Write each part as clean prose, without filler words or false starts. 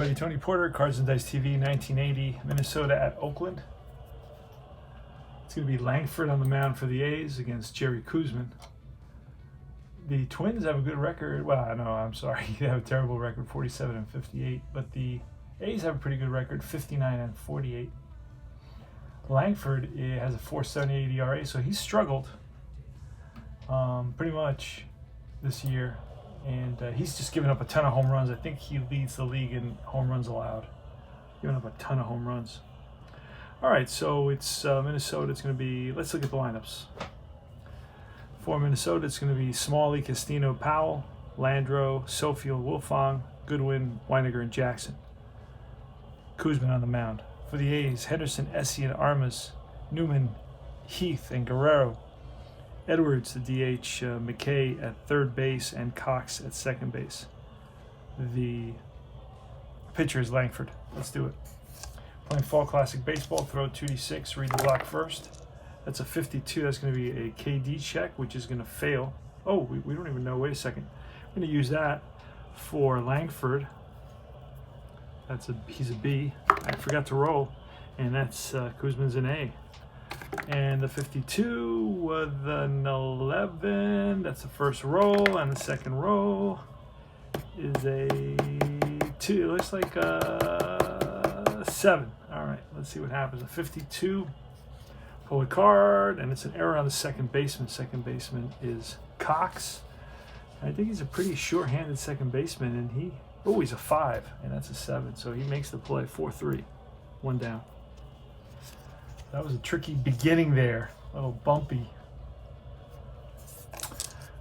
buddy Tony Porter, Cards and Dice TV, 1980, Minnesota at Oakland. It's going to be Langford on the mound for the A's against Jerry Koosman. The Twins have a good record. Well, no, I'm sorry. They have a terrible record, 47-58. But the A's have a pretty good record, 59-48. Langford has a 4.78 ERA, so he's struggled pretty much this year. And he's just given up a ton of home runs. I think he leads the league in home runs allowed. Giving up a ton of home runs. All right, so it's Minnesota. It's going to be, let's look at the lineups. For Minnesota, it's going to be Smalley, Castino, Powell, Landreau, Sofield, Wilfong, Goodwin, Weiniger, and Jackson. Koosman on the mound. For the A's, Henderson, Essien, Armas, Newman, Heath, and Guerrero. Edwards, the DH, McKay at third base, and Cox at second base. The pitcher is Langford. Let's do it. Playing Fall Classic Baseball, throw 2d6, read the block first. That's a 52. That's going to be a KD check, which is going to fail. Oh, we don't even know. Wait a second. I'm going to use that for Langford. He's a B. I forgot to roll, and that's Koosman's an A. And the 52 with an 11. That's the first roll, and the second roll is a 2. It looks like a 7. All right, let's see what happens. A 52. Pull a card, and it's an error on the second baseman. Second baseman is Cox. I think he's a pretty sure-handed second baseman, and he's a 5, and that's a 7. So he makes the play, 4-3, 1 down. That was a tricky beginning there, a little bumpy.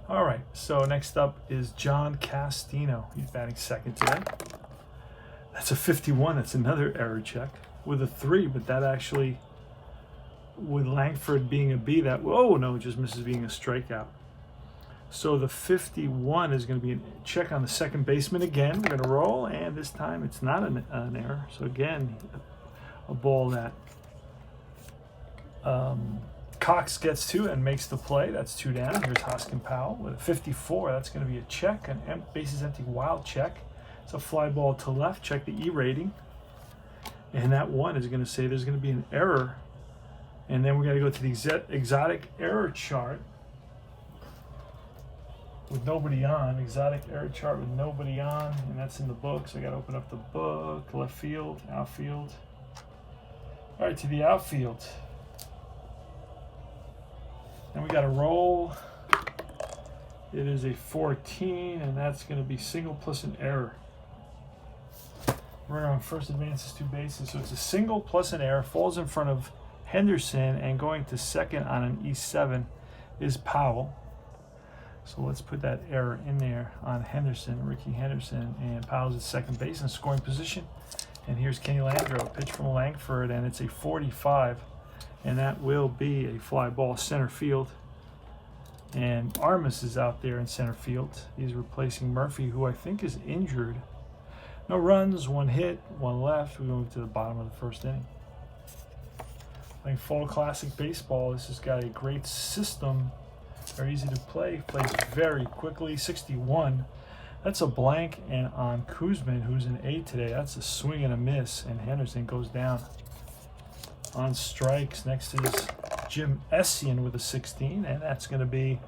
All right, so next up is John Castino. He's batting second today. That's a 51. That's another error check with a 3, but that actually, with Langford being a B, that, oh no, it just misses being a strikeout. So the 51 is going to be a check on the second baseman again. We're going to roll, and this time it's not an error. So again, a ball that Cox gets to and makes the play. That's 2 down. Here's Hoskin Powell with a 54. That's going to be a check, an bases empty wild check. It's a fly ball to left. Check the E rating. And that 1 is going to say there's going to be an error. And then we're going to go to the exotic error chart with nobody on. Exotic error chart with nobody on. And that's in the book. So I got to open up the book. Left field, outfield. All right, to the outfield. And we got a roll. It is a 14, and that's going to be single plus an error. Runner on first advances 2 bases, so it's a single plus an error. Falls in front of Henderson, and going to second on an E7 is Powell. So let's put that error in there on Henderson, Ricky Henderson, and Powell's at second base in scoring position. And here's Kenny Landreau, pitch from Langford, and it's a 45. And that will be a fly ball center field. And Armas is out there in center field. He's replacing Murphy, who I think is injured. No runs, 1 hit, 1 left. We move to the bottom of the first inning. Playing Fall Classic Baseball. This has got a great system. Very easy to play. Plays very quickly. 61. That's a blank. And on Koosman, who's an 8 today, that's a swing and a miss. And Henderson goes down. On strikes, next is Jim Essien with a 16, and that's going to be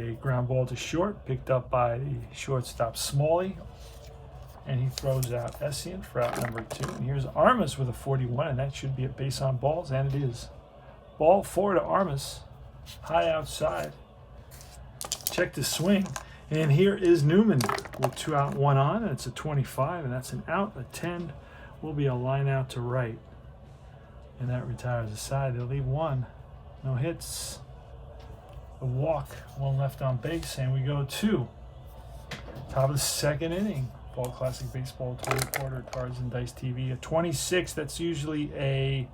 a ground ball to short, picked up by the shortstop Smalley, and he throws out Essien for out number 2. And here's Armas with a 41, and that should be a base on balls, and it is. Ball 4 to Armas, high outside. Check the swing, and here is Newman with 2 out, 1 on, and it's a 25, and that's an out. A 10 will be a line out to right, and that retires the side. They'll leave 1. No hits. A walk, 1 left on base, and we go to top of the second inning. Fall Classic Baseball, Tony Porter, Cards and Dice TV. A 26. That's usually a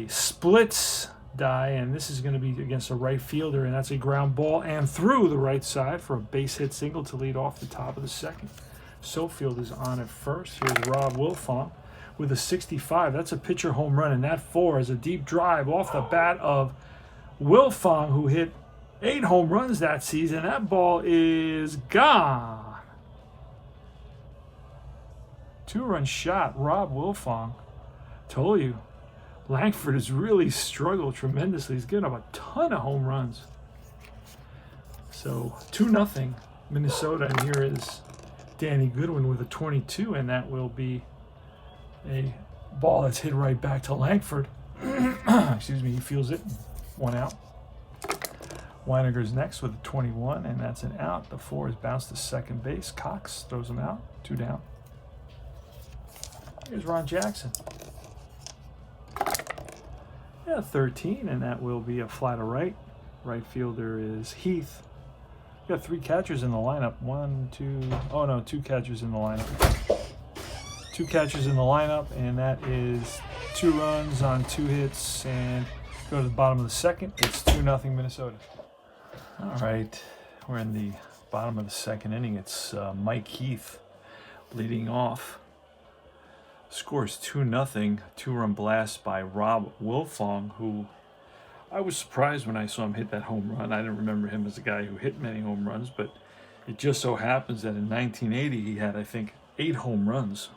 splits die, and this is going to be against a right fielder, and that's a ground ball and through the right side for a base hit single to lead off the top of the second. Sofield is on at first. Here's Rob Wilfong with a 65. That's a pitcher home run, and that 4 is a deep drive off the bat of Wilfong, who hit 8 home runs that season. That ball is gone. Two-run shot, Rob Wilfong. Told you, Langford has really struggled tremendously. He's given up a ton of home runs. So 2-0 Minnesota, and here is Danny Goodwin with a 22, and that will be a ball that's hit right back to Langford. Excuse me, he feels it. 1 out. Weiniger's next with a 21, and that's an out. The 4 is bounced to second base. Cox throws him out. 2 down. Here's Ron Jackson. Yeah, 13, and that will be a fly to right. Right fielder is Heath. We got 3 catchers in the lineup. 2 catchers in the lineup. 2 catchers in the lineup, and that is 2 runs on 2 hits, and go to the bottom of the second. It's 2-0 Minnesota. All right, we're in the bottom of the second inning. It's Mike Heath leading off. Scores 2-0, 2-run blast by Rob Wilfong, who I was surprised when I saw him hit that home run. I didn't remember him as a guy who hit many home runs, but it just so happens that in 1980 he had, I think, 8 home runs.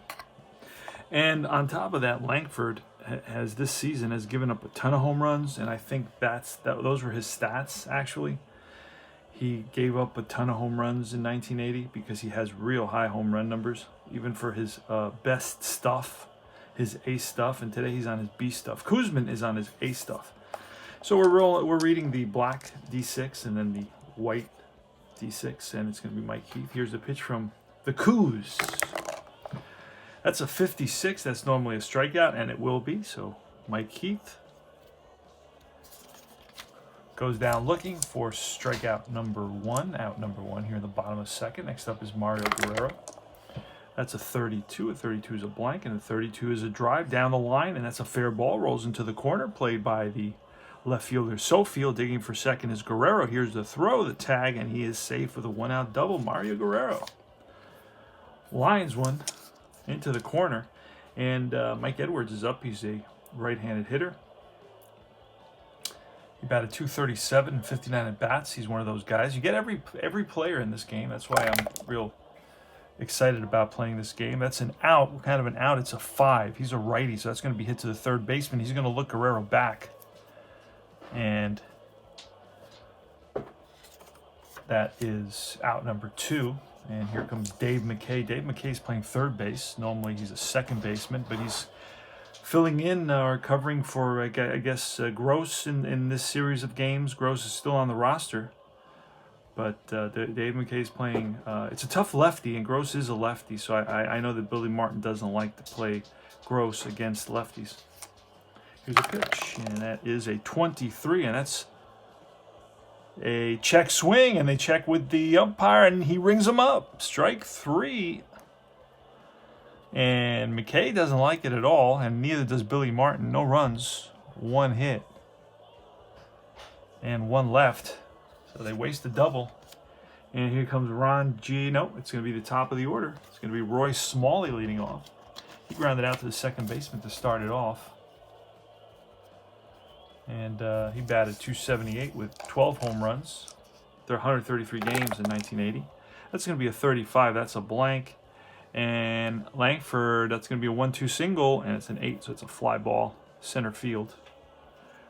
And on top of that, Langford has this season has given up a ton of home runs, and I think those were his stats actually. He gave up a ton of home runs in 1980 because he has real high home run numbers, even for his best stuff, his A stuff, and today he's on his B stuff. Koosman is on his A stuff. So we're reading the black D6 and then the white D6, and it's going to be Mike Heath. Here's the pitch from the Coos. That's a 56. That's normally a strikeout, and it will be. So Mike Heath goes down looking for strikeout number 1, out number 1 here in the bottom of the second. Next up is Mario Guerrero. That's a 32. A 32 is a blank, and a 32 is a drive down the line, and that's a fair ball. Rolls into the corner, played by the left fielder Sofield. Digging for second is Guerrero. Here's the throw, the tag, and he is safe with a 1-out double. Mario Guerrero lines one into the corner, and Mike Edwards is up. He's a right-handed hitter. He batted .237 and 59 at bats. He's one of those guys. You get every player in this game. That's why I'm real excited about playing this game. That's an out. What kind of an out? It's a 5. He's a righty, so that's going to be hit to the third baseman. He's going to look Guerrero back, and that is out number 2. And here comes Dave McKay. Dave McKay's playing third base. Normally he's a second baseman, but he's filling in or covering for, I guess, Gross in this series of games. Gross is still on the roster, but Dave McKay's playing. It's a tough lefty, and Gross is a lefty, so I know that Billy Martin doesn't like to play Gross against lefties. Here's a pitch, and that is a 23, and that's a check swing, and they check with the umpire, and he rings him up. Strike 3. And McKay doesn't like it at all, and neither does Billy Martin. No runs, 1 hit, and 1 left. So they waste a double. And here comes Ron G. No, it's going to be the top of the order. It's going to be Roy Smalley leading off. He grounded out to the second baseman to start it off. And he batted .278 with 12 home runs. There are 133 games in 1980. That's going to be a 35. That's a blank. And Langford, that's going to be a 1-2 single, and it's an 8, so it's a fly ball, center field.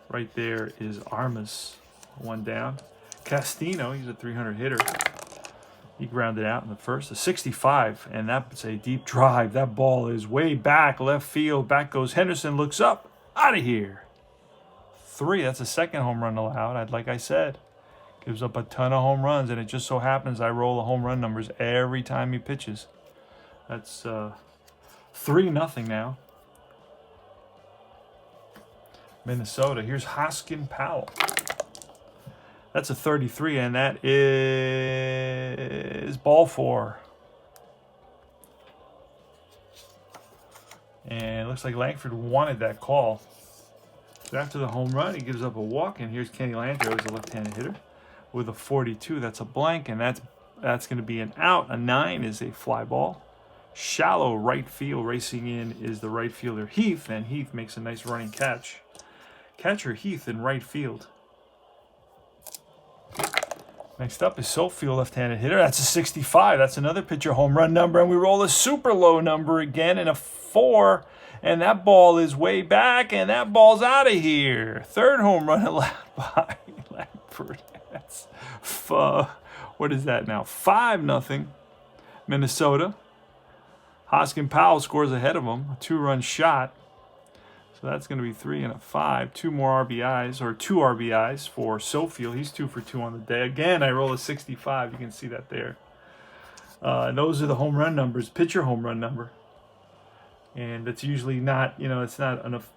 Right there is Armas, 1 down. Castino, he's a 300 hitter. He grounded out in the first, a 65, and that's a deep drive. That ball is way back, left field. Back goes Henderson, looks up, out of here. 3, that's a second home run allowed. Like I said, gives up a ton of home runs, and it just so happens I roll the home run numbers every time he pitches. That's 3-0 now. Minnesota. Here's Hoskin Powell. That's a 33, and that is ball 4. And it looks like Langford wanted that call. So after the home run, he gives up a walk, and here's Kenny Landreau, who's a left-handed hitter, with a 42. That's a blank, and that's going to be an out. A 9 is a fly ball. Shallow right field. Racing in is the right fielder Heath, and Heath makes a nice running catch. Catcher Heath in right field. Next up is Sofield, left-handed hitter. That's a 65. That's another pitcher home run number. And we roll a super low number again in a 4. And that ball is way back, and that ball's out of here. Third home run allowed by Langford. That's, what is that now? 5-0 Minnesota. Hoskin Powell scores ahead of him. A 2-run shot. So that's going to be 3 and a 5. 2 more RBIs, or 2 RBIs for Sofield. He's 2 for 2 on the day. Again, I roll a 65. You can see that there. And those are the home run numbers, pitcher home run number. And it's usually not, it's not enough.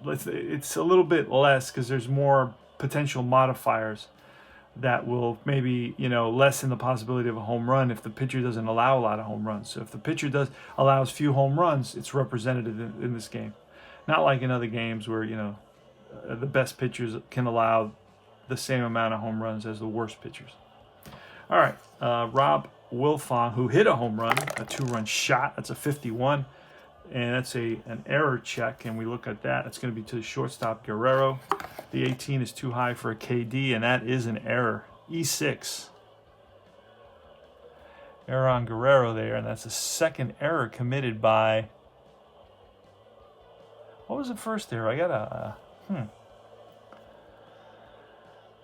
It's a little bit less because there's more potential modifiers that will maybe, lessen the possibility of a home run if the pitcher doesn't allow a lot of home runs. So if the pitcher allows few home runs, it's representative in this game. Not like in other games where, the best pitchers can allow the same amount of home runs as the worst pitchers. All right, Rob Wilfong, who hit a home run, a 2-run shot. That's a 51. And that's an error check, and we look at that. It's going to be to the shortstop, Guerrero. The 18 is too high for a KD, and that is an error. E6. Error on Guerrero there, and that's the second error committed by... What was the first error? I got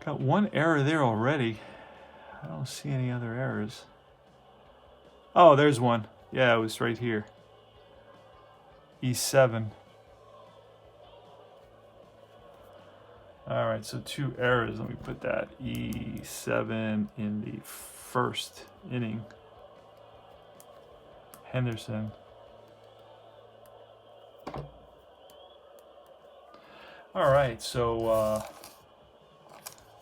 got one error there already. I don't see any other errors. Oh, there's one. Yeah, it was right here. E7. All right, so 2 errors. Let me put that E7 in the first inning. Henderson. All right, so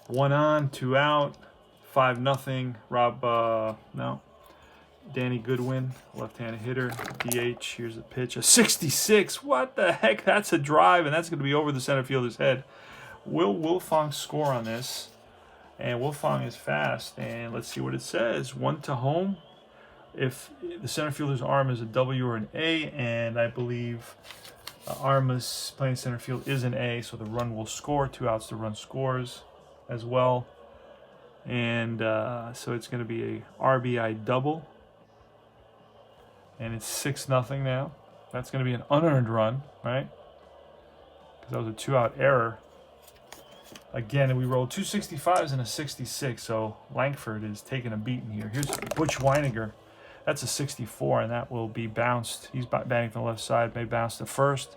1 on, 2 out, 5-0. Rob, Danny Goodwin, left-handed hitter, DH. Here's the pitch, a 66. What the heck? That's a drive, and that's going to be over the center fielder's head. Will Wilfong score on this? And Wilfong is fast, and let's see what it says. 1 to home. If the center fielder's arm is a W or an A, and I believe Armas playing center field is an A, so the run will score. 2 outs, the run scores as well. And so it's going to be a RBI double. And it's 6-0 now. That's going to be an unearned run, right? Because that was a 2-out error. Again, we rolled 2 65s and a 66, so Langford is taking a beating here. Here's Butch Weiniger. That's a 64, and that will be bounced. He's batting from the left side, may bounce to first.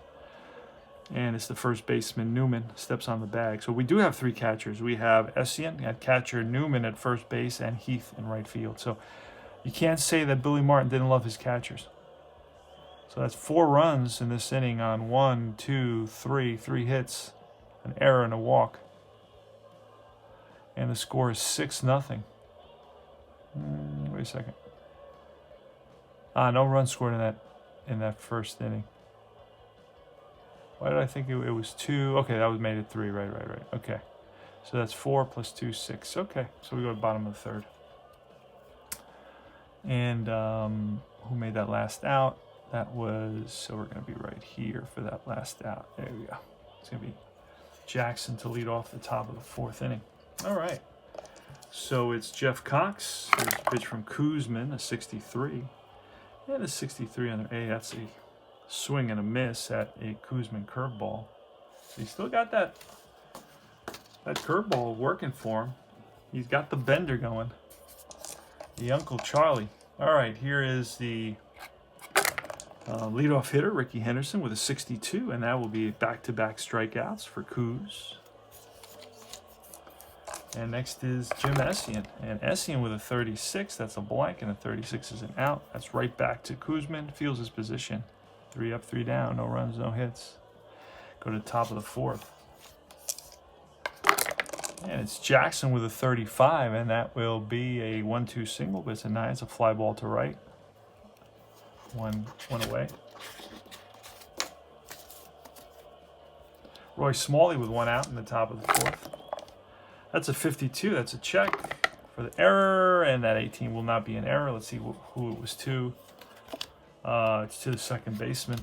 And it's the first baseman, Newman, steps on the bag. So we do have 3 catchers. We have Essien at catcher, Newman at first base, and Heath in right field. So you can't say that Billy Martin didn't love his catchers. So that's 4 runs in this inning on 1, 2, 3 hits, an error and a walk. And the score is 6-0. Wait a second. No run scored in that first inning. Why did I think it was 2? Okay, that was made it 3. Right. Okay. So that's 4 plus 2, 6. Okay, so we go to the bottom of the third. And who made that last out? That was, so we're going to be right here for that last out. There we go. It's going to be Jackson to lead off the top of the 4th inning. All right. So it's Jeff Cox. There's a pitch from Kuzman, a 63. And a 63 on their A. That's a swing and a miss at a Kuzman curveball. So he's still got that curveball working for him. He's got the bender going. The Uncle Charlie. All right, here is the leadoff hitter, Ricky Henderson, with a 62, and that will be back-to-back strikeouts for Kuz. And next is Jim Essien. And Essien with a 36, that's a blank, and a 36 is an out. That's right back to Kuzman, feels his position. 3 up, 3 down, no runs, no hits. Go to the top of the 4th. And it's Jackson with a 35, and that will be a 1-2 single, but it's a 9. It's a fly ball to right. One away. Roy Smalley with 1 out in the top of the 4th. That's a 52. That's a check for the error, and that 18 will not be an error. Let's see who it was to. It's to the second baseman,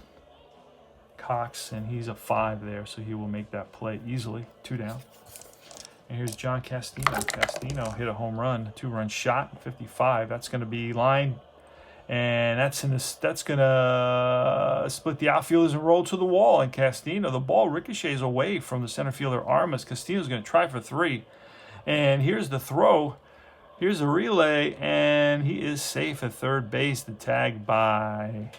Cox, and he's a 5 there, so he will make that play easily. 2 down. And here's John Castino. Castino hit a home run, 2-run shot, 55. That's going to be line, and that's going to split the outfielders and roll to the wall. And Castino, the ball ricochets away from the center fielder Armas. Castino's going to try for 3, and here's the throw. Here's a relay, and he is safe at third base. The tag by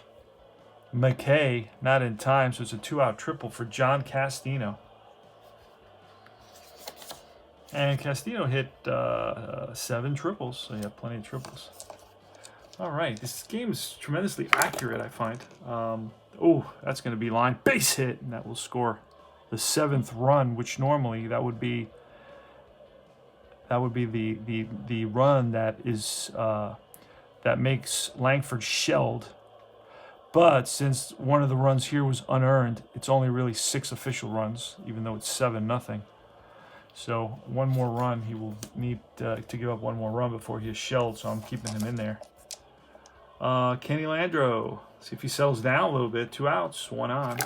McKay, not in time, so it's a 2-out triple for John Castino. And Castino hit 7 triples, so you have plenty of triples. All right, this game is tremendously accurate, I find. Oh, that's going to be line base hit, and that will score the 7th run, which normally that would be the run that is that makes Langford shelled. But since one of the runs here was unearned, it's only really 6 official runs, even though it's 7-0. So one more run, he will need to give up one more run before he is shelled, so I'm keeping him in there. Kenny Landreau, see if he settles down a little bit. 2 outs, 1 on.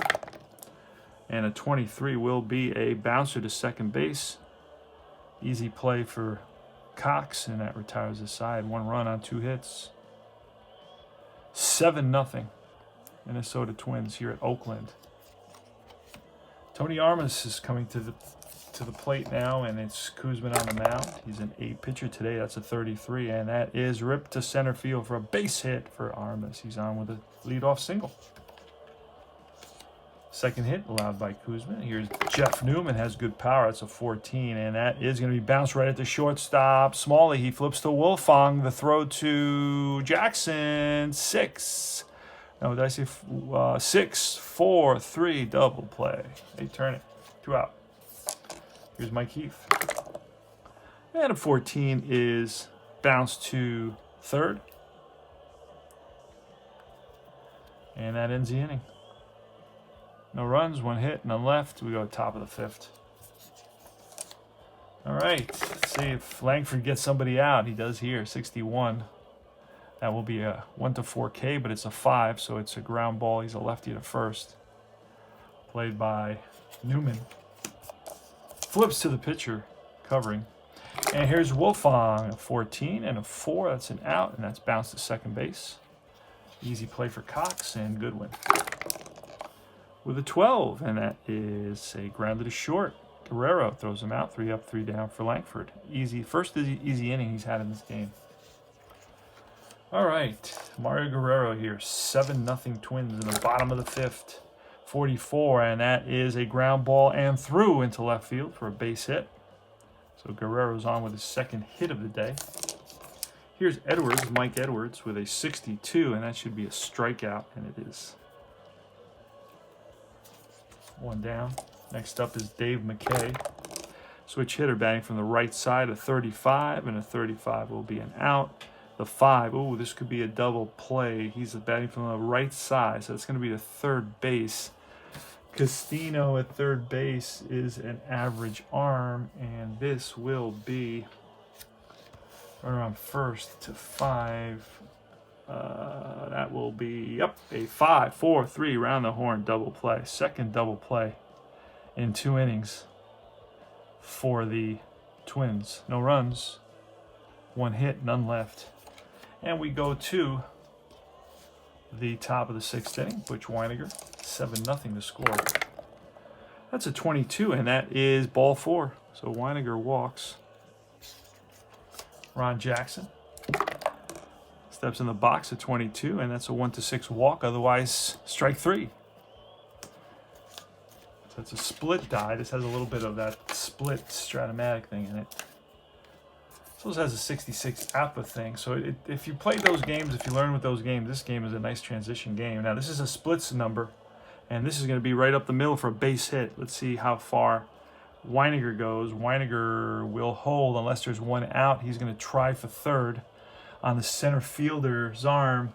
And a 23 will be a bouncer to second base. Easy play for Cox, and that retires the side. 1 run on 2 hits. 7-0. Minnesota Twins here at Oakland. Tony Armas is coming to the plate now, and it's Koosman on the mound. He's an 8 pitcher today. That's a 33, and that is ripped to center field for a base hit for Armas. He's on with a leadoff single. Second hit allowed by Koosman. Here's Jeff Newman, has good power. That's a 14, and that is going to be bounced right at the shortstop. Smalley, he flips to Wolfong. The throw to Jackson. 6. No, did I say 6, 4, 3, double play. They turn it. 2 out. Here's Mike Heath. And a 14 is bounced to third. And that ends the inning. No runs, 1 hit, none left. We go top of the 5th. All right, let's see if Langford gets somebody out. He does here, 61. That will be a 1-4K, but it's a 5, so it's a ground ball. He's a lefty to first. Played by Newman. Flips to the pitcher, covering. And here's Wolfong, a 14 and a 4. That's an out, and that's bounced to second base. Easy play for Cox and Goodwin. With a 12, and that is a grounded to short. Guerrero throws him out. 3 up, 3 down for Langford. First easy inning he's had in this game. All right, Mario Guerrero here. 7-0 Twins in the bottom of the 5th. 44, and that is a ground ball and through into left field for a base hit. So Guerrero's on with his 2nd hit of the day. Here's Edwards, Mike Edwards, with a 62, and that should be a strikeout, and it is. 1 down. Next up is Dave McKay. Switch hitter batting from the right side, a 35, and a 35 will be an out. The 5, ooh, this could be a double play. He's batting from the right side, so it's going to be to third base. Castino at third base is an average arm, and this will be runner on first to 5. That will be, yep, a 5, 4, 3 round the horn double play. 2nd double play in 2 innings for the Twins. No runs, 1 hit, none left. And we go to the top of the 6th inning. Butch Weiniger, 7-0 to score. That's a 22, and that is ball 4. So Weiniger walks. Ron Jackson steps in the box at 22, and that's a 1-6 walk. Otherwise, strike 3. So it's a split die. This has a little bit of that split Stratomatic thing in it. This has a 66 APA thing. So if you play those games, if you learn with those games, this game is a nice transition game. Now, this is a splits number, and this is going to be right up the middle for a base hit. Let's see how far Weiniger goes. Weiniger will hold unless there's 1 out. He's going to try for third on the center fielder's arm,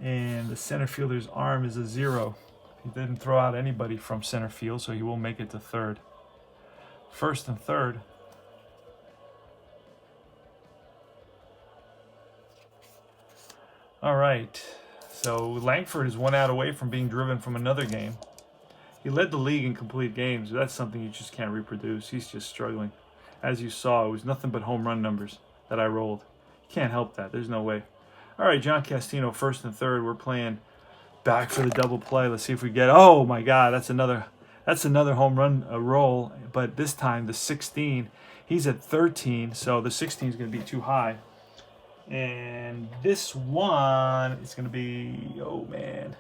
and the center fielder's arm is a 0. He didn't throw out anybody from center field, so he will make it to third. First and third. All right, so Langford is 1 out away from being driven from another game. He led the league in complete games. That's something you just can't reproduce. He's just struggling. As you saw, it was nothing but home run numbers that I rolled. You can't help that. There's no way. All right, John Castino, first and third. We're playing back for the double play. Let's see if we get. Oh my God, that's another home run roll. But this time the 16. He's at 13, so the 16 is going to be too high. And this one is going to be. Oh man.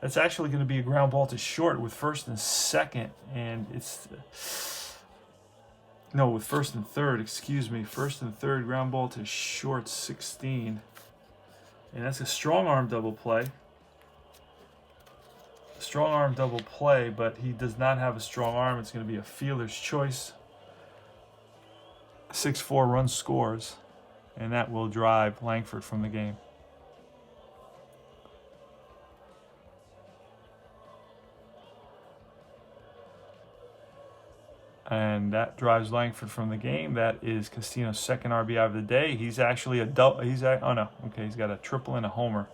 That's actually going to be a ground ball to short with first and second, and it's no, with first and third. Excuse me, first and third, ground ball to short, 16, and that's a strong arm double play. Strong arm double play, but he does not have a strong arm. It's going to be a fielder's choice. 6-4 run scores, and that will drive Langford from the game. And that drives Langford from the game. That is Castino's second RBI of the day. He's actually a double. Oh no, okay, he's got a triple and a homer.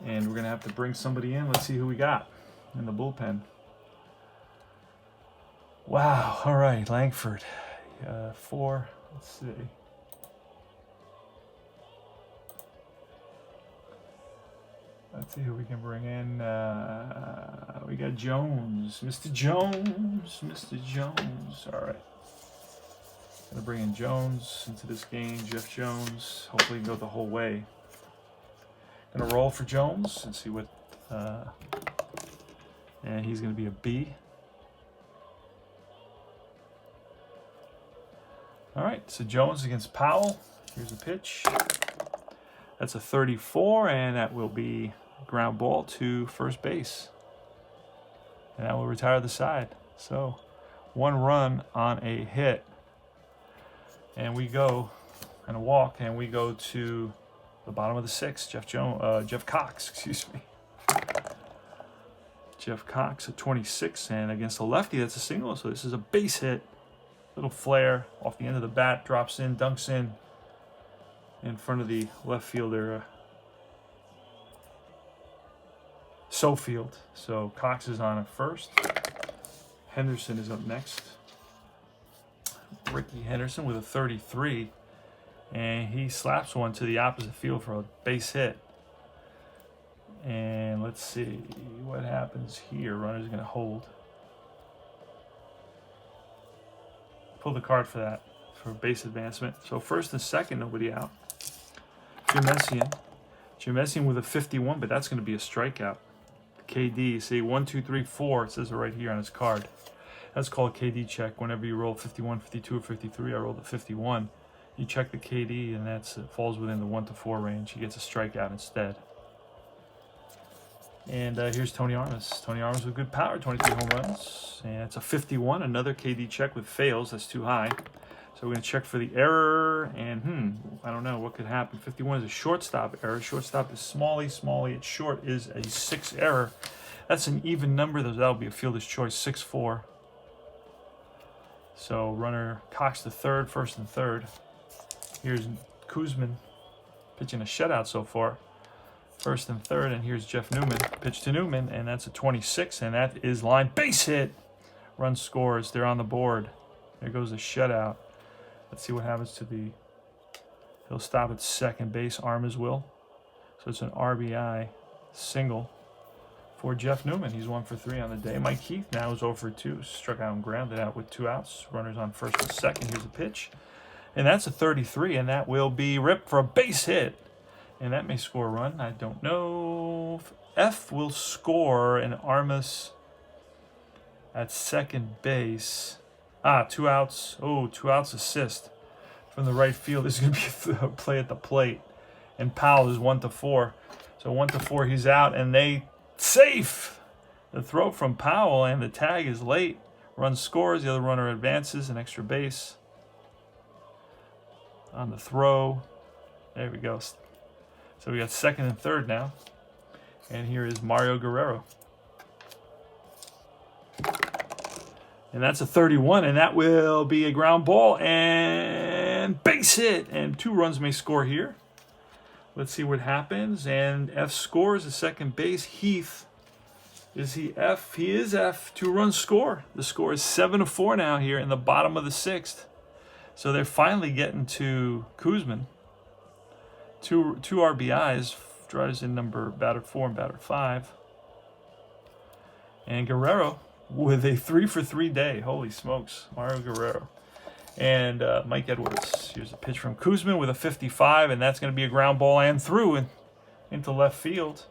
And we're gonna have to bring somebody in. Let's see who we got in the bullpen. Wow. All right, Langford. 4. Let's see. Let's see who we can bring in. We got Jones. Mr. Jones. Mr. Jones. All right. Gonna bring in Jones into this game. Jeff Jones. Hopefully he can go the whole way. Gonna roll for Jones and see what. And he's gonna be a B. All right. So Jones against Powell. Here's a pitch. That's a 34, and that will be ground ball to first base. And that will retire the side. So 1 run on a hit. And we go, and a walk, and we go to the bottom of the 6th. Jeff Cox, excuse me. Jeff Cox at 26, and against a lefty, that's a single. So this is a base hit. Little flare off the end of the bat, drops in, dunks in front of the left fielder, Sofield. So Cox is on at first. Henderson is up next. Ricky Henderson with a 33, and he slaps one to the opposite field for a base hit. And let's see what happens here. Runner's going to hold. Pull the card for that, for base advancement. So first and second, nobody out. Jemessian with a 51, but that's going to be a strikeout. KD, see 1, 2, 3, 4. It says it right here on his card. That's called KD check. Whenever you roll 51, 52, or 53, I rolled a 51. You check the KD, and it falls within the 1 to 4 range. He gets a strikeout instead. And here's Tony Armas. Tony Armas with good power, 23 home runs. And it's a 51. Another KD check with fails. That's too high. So we're going to check for the error, and I don't know what could happen. 51 is a shortstop error. Shortstop is Smalley. At short is a 6 error. That's an even number. That'll be a fielder's choice, 6-4. So runner Cox to third, first and third. Here's Kuzman pitching a shutout so far. First and third, and here's Jeff Newman. Pitch to Newman, and that's a 26, and that is line base hit. Run scores. They're on the board. There goes the shutout. Let's see what happens to the. He'll stop at second base. Armas will. So it's an RBI single for Jeff Newman. He's 1 for 3 on the day. Mike Heath now is 0 for 2. Struck out and grounded out with 2 outs. Runners on first and second. Here's a pitch. And that's a 33, and that will be ripped for a base hit. And that may score a run. I don't know. F will score, and Armas at second base. 2 outs. Oh, 2 outs assist from the right field. This is going to be a play at the plate. And Powell is 1 to 4. So 1 to 4, he's out, and they safe. The throw from Powell, and the tag is late. Run scores. The other runner advances an extra base. On the throw. There we go. So we got second and third now. And here is Mario Guerrero. And that's a 31, and that will be a ground ball and base hit. And 2 runs may score here. Let's see what happens. And F scores at second base. Heath Is he F? He is F. 2-run score. The score is 7-4 now here in the bottom of the 6th. So they're finally getting to Kuzman. Two RBIs. Drives in batter 4 and batter 5. And Guerrero with a 3-for-3 day. Holy smokes. Mario Guerrero. And Mike Edwards. Here's a pitch from Kuzman with a 55, and that's going to be a ground ball and through into left field.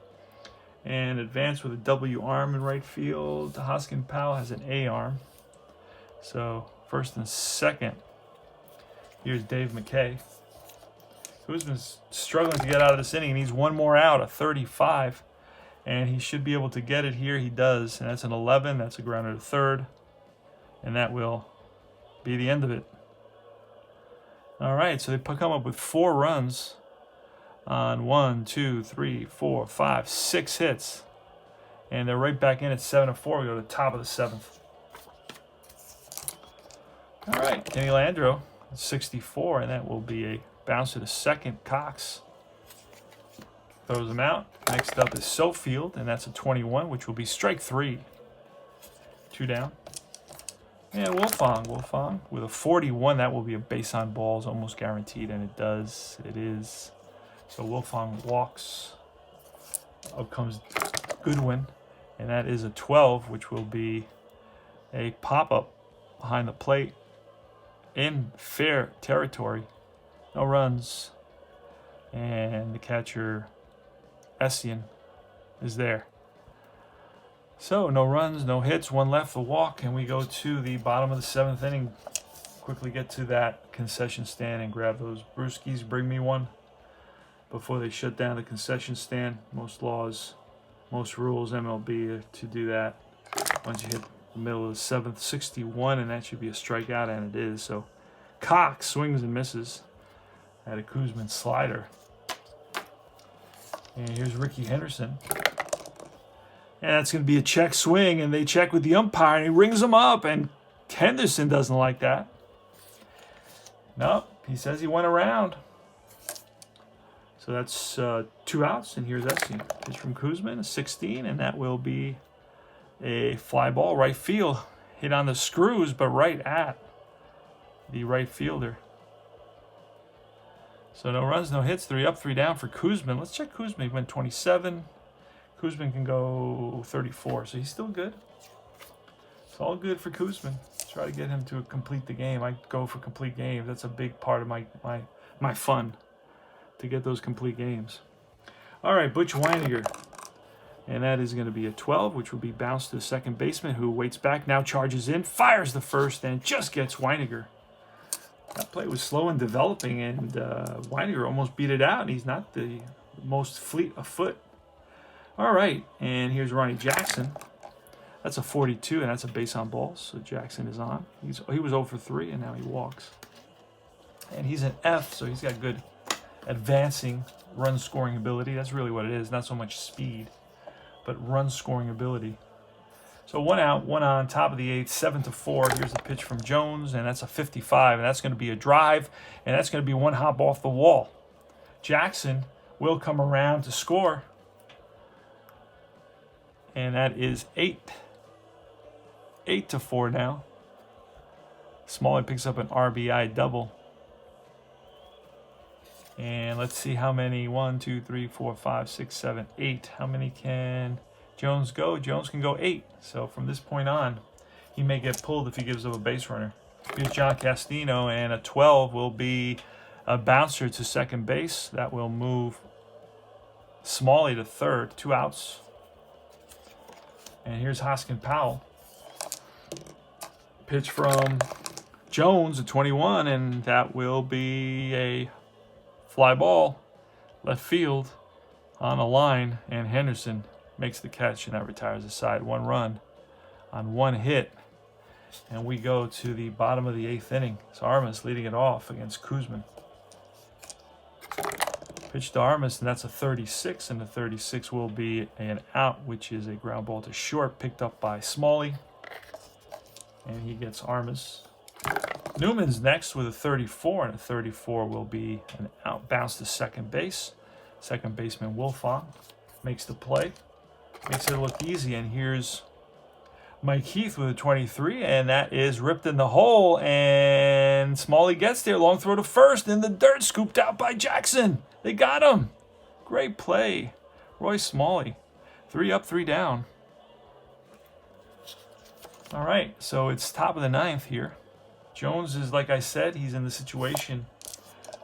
And advance with a W arm in right field. Hoskin Powell has an A arm. So first and second. Here's Dave McKay. Kuzman's struggling to get out of this inning. He needs one more out, a 35. And he should be able to get it here. He does. And that's an 11. That's a grounder to third. And that will be the end of it. All right, so they come up with 4 runs on 1, 2, 3, 4, 5, 6 hits. And they're right back in at 7-4. We go to the top of the 7th. All right, Kenny Landreau, 64, and that will be a bounce to the second. Cox throws him out. Next up is Sofield, and that's a 21, which will be strike 3. 2 down. And Wolfong with a 41. That will be a base on balls, almost guaranteed, and it does. It is. So Wolfong walks. Up comes Goodwin, and that is a 12, which will be a pop-up behind the plate in fair territory. No runs. And the catcher, Essien, is there. So, no runs, no hits, 1 left, the walk, and we go to the bottom of the 7th inning. Quickly get to that concession stand and grab those brewskis. Bring me one before they shut down the concession stand. Most laws, most rules, MLB, to do that. Once you hit the middle of the 7th, 61, and that should be a strikeout, and it is. So, Cox swings and misses at a Kuzman slider. And here's Ricky Henderson. And that's going to be a check swing, and they check with the umpire, and he rings him up, and Henderson doesn't like that. Nope, he says he went around. So that's 2 outs, and here's Essien. Pitch from Kuzman, a 16, and that will be a fly ball, right field. Hit on the screws, but right at the right fielder. So no runs, no hits, 3 up, 3 down for Kuzman. Let's check Kuzman. He went 27. Kuzman can go 34, so he's still good. It's all good for Kuzman. Try to get him to complete the game. I go for complete games. That's a big part of my fun, to get those complete games. All right, Butch Weiniger. And that is going to be a 12, which will be bounced to the second baseman, who waits back, now charges in, fires the first, and just gets Weiniger. That play was slow and developing, and Weiniger almost beat it out, and he's not the most fleet of foot. All right, and here's Ronnie Jackson. That's a 42, and that's a base on balls, so Jackson is on. He was 0 for 3, and now he walks. And he's an F, so he's got good advancing run scoring ability. That's really what it is, not so much speed, but run scoring ability. So 1 out, 1 on, top of the 8th, 7-4. Here's the pitch from Jones, and that's a 55, and that's going to be a drive, and that's going to be 1 hop off the wall. Jackson will come around to score, and that is 8-4 now. Smalley picks up an RBI double. And let's see how many. 1, 2, 3, 4, 5, 6, 7, 8. How many can Jones go? Jones can go 8. So from this point on, he may get pulled if he gives up a base runner. Here's John Castino, and a 12 will be a bouncer to second base. That will move Smalley to third. 2 outs. And here's Hoskin Powell. Pitch from Jones at 21, and that will be a fly ball, left field, on a line, and Henderson makes the catch, and that retires the side. 1 run on 1 hit, and we go to the bottom of the 8th inning. So Armas leading it off against Kuzman. Pitch to Armas, and that's a 36, and the 36 will be an out, which is a ground ball to short, picked up by Smalley, and he gets Armas. Newman's next with a 34, and a 34 will be an out, bounce to second base. Second baseman Wolfong makes the play. Makes it look easy. And here's Mike Heath with a 23, and that is ripped in the hole. And Smalley gets there. Long throw to first. In the dirt. Scooped out by Jackson. They got him. Great play. Roy Smalley. 3 up, 3 down. All right, so it's top of the 9th here. Jones is, like I said, he's in the situation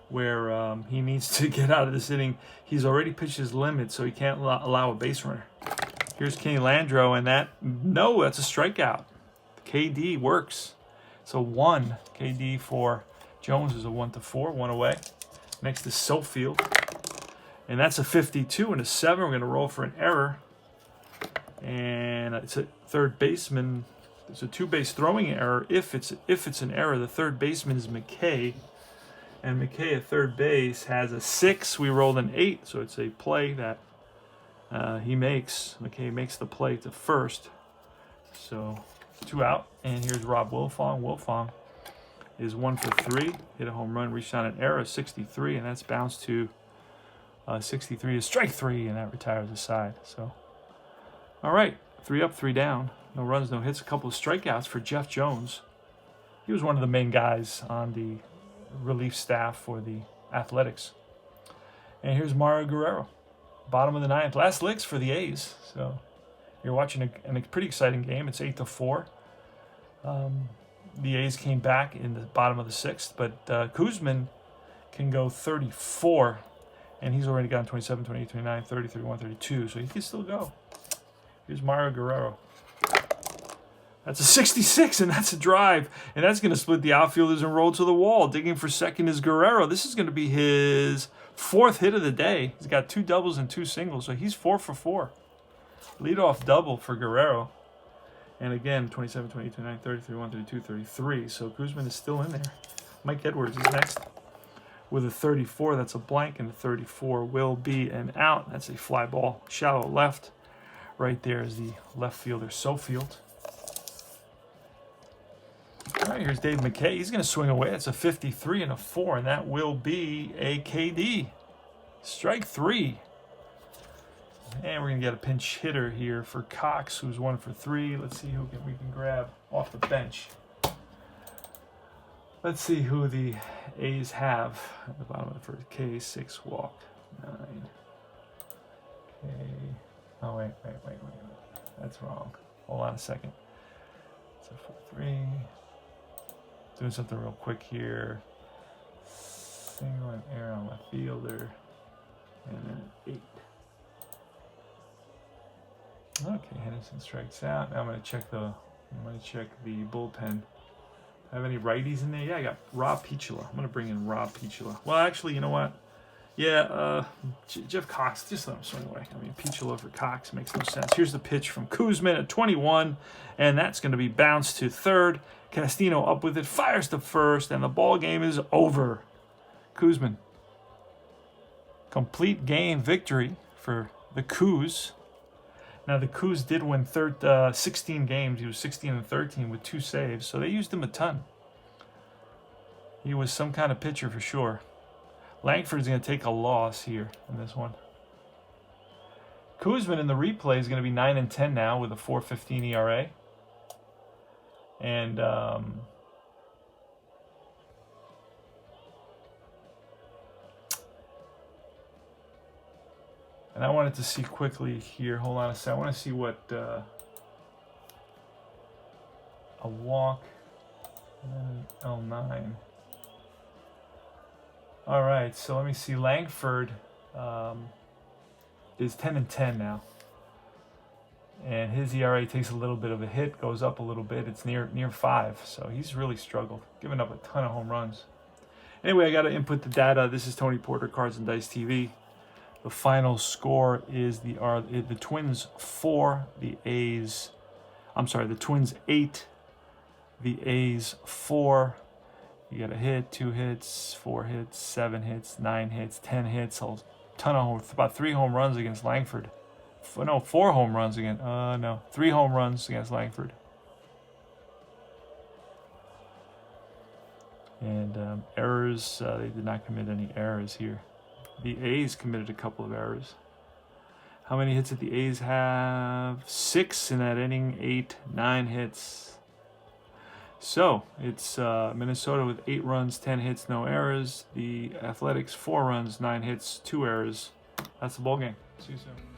where he needs to get out of this inning. He's already pitched his limit, so he can't allow a base runner. Here's Kenny Landreau, and that's a strikeout. KD works. So 1 KD for Jones is a 1-4, 1 away. Next is Sofield, and that's a 52 and a 7. We're going to roll for an error, and it's a third baseman. It's a 2-base throwing error. If it's an error, the third baseman is McKay. And McKay at third base has a 6. We rolled an 8, so it's a play that he makes. McKay makes the play to first. So 2 out. And here's Rob Wilfong. Wilfong is 1 for 3. Hit a home run, reached on an error, 63, and that's bounced to 63 to strike 3, and that retires the side. So, all right, 3 up, 3 down. No runs, no hits, a couple of strikeouts for Jeff Jones. He was one of the main guys on the relief staff for the Athletics. And here's Mario Guerrero, bottom of the 9th. Last licks for the A's. So you're watching a pretty exciting game. It's 8-4. The A's came back in the bottom of the 6th, but Kuzman can go 34, and he's already gotten 27, 28, 29, 30, 31, 32, so he can still go. Here's Mario Guerrero. That's a 66, and that's a drive. And that's going to split the outfielders and roll to the wall. Digging for second is Guerrero. This is going to be his 4th hit of the day. He's got 2 doubles and 2 singles, so he's 4 for 4. Leadoff double for Guerrero. And again, 27, 28, 29, 30, 31, 32, 33. So Kuzman is still in there. Mike Edwards is next with a 34. That's a blank, and the 34 will be an out. That's a fly ball. Shallow left. Right there is the left fielder, Sofield. All right, here's Dave McKay. He's going to swing away. That's a 53 and a 4, and that will be a KD. Strike 3. And we're going to get a pinch hitter here for Cox, who's 1 for 3. Let's see who we can grab off the bench. Let's see who the A's have at the bottom of the first. K6 walk. 9. K. Oh, wait. That's wrong. Hold on a second. It's a 4-3. Doing something real quick here. Single and error on left fielder. And then 8. Okay, Henderson strikes out. Now I'm gonna check the bullpen. Have any righties in there? Yeah, I got Rob Pichula. I'm gonna bring in Rob Pichula. Well, actually, you know what? Yeah, Jeff Cox. Just let him swing away. I mean, Pichula for Cox makes no sense. Here's the pitch from Kuzman at 21, and that's gonna be bounced to third. Castino up with it, fires to first, and the ball game is over. Kuzman. Complete game victory for the Kuz. Now, the Kuz did win 16 games. He was 16 and 13 with 2 saves, so they used him a ton. He was some kind of pitcher for sure. Langford's going to take a loss here in this one. Kuzman in the replay is going to be 9 and 10 now with a 4.15 ERA. And I wanted to see quickly here. Hold on a second. I want to see what a walk and L9. All right, so let me see. Langford is 10 and 10 now. And his ERA takes a little bit of a hit, goes up a little bit. It's near 5, so he's really struggled, giving up a ton of home runs. Anyway, I got to input the data. This is Tony Porter, Cards and Dice TV. The final score is the Twins 4, the Twins 8, the A's 4. You got a hit, 2 hits, 4 hits, 7 hits, 9 hits, 10 hits, a ton of about 3 home runs against Langford. 4 home runs against, 3 home runs against Langford. And errors, they did not commit any errors here. The A's committed a couple of errors. How many hits did the A's have? 6 in that inning. 8, 9 hits. So it's Minnesota with 8 runs, 10 hits, no errors. The Athletics 4 runs, 9 hits, 2 errors. That's the ball game. See you soon.